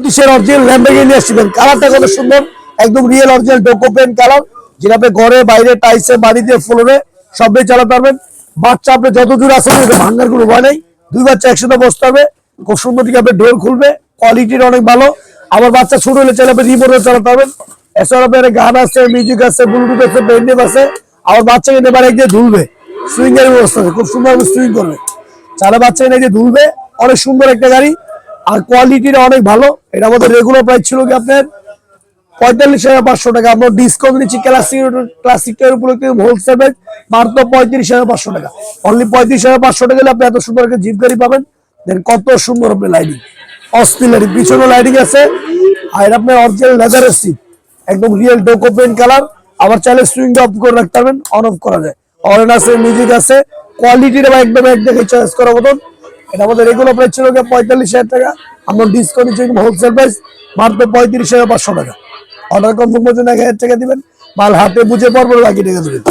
দেশের original Lamborghini আসবেন, কালারটা কত সুন্দর, একদম রিয়েল অরিজিনাল ডোকো পেন্ট কালার, যেটা আপনি ঘরে বাইরে টাইসে বাড়িতে ফ্লোরে সবই চালাতে পারবেন। বাচ্চা আপনি যত দূর আসেন ভাঙ্গার কোনো ভয় নাই, দুই বাচ্চা একসাথে বসতে হবে, খুব সুন্দর দিকে আপনি ডোর খুলবে, কোয়ালিটিটা অনেক ভালো। আবার বাচ্চা ছোট হলে চাইলে আপনি রিমোটে চালাতে পারবেন। এছাড়া আপনার গান আছে, মিউজিক আছে, ব্লুটুথ আছে, পেনড্রাইভ আছে। আবার বাচ্চাকে নেবার এক দিয়ে ধুলবে, সুইং এর ব্যবস্থা আছে, খুব সুন্দর সুইং করবে, চালে বাচ্চা এনে দিয়ে ধুলবে, অনেক সুন্দর একটা গাড়ি। আর কোয়ালিটিটা অনেক ভালো। এটা আমাদের রেগুলার প্রাইস ছিল কি আপনার 45,500 টাকা, আমরা ডিসকাউন্ট দিচ্ছি ক্লাসিকের উপলক্ষে হোলসেল রেট মাত্র 35,500 টাকা। অনলি 35,500 টাকা আপনি এত সুন্দর একটা জিপ গাড়ি পাবেন। দেন কত সুন্দর আপনি লাইটিং, অস্থির লাইটিং, পিছনে লাইটিং আছে। আর আপনার অরিজিনাল লেদারের সিট, একদম রিয়েল ডোকো পেন্ট কালার। আবার চাইলে সুইং অফ করে রাখতে পারবেন, অন অফ করা যায়, অরেন আছে, মিউজিক আছে, কোয়ালিটিটা একদম এক দেখে চয়েস করার মতন। এটা আমাদের রেগুলার প্রাইস ছিল 45,000 টাকা, আমরা ডিসকাউন্ট দিচ্ছি হোলসেল প্রাইস মাত্র 35,500 টাকা। অর্ডার কনফার্ম করতে 1,000 টাকা দিবেন, মাল হাতে বুঝে পর বাকি টাকা দিবেন।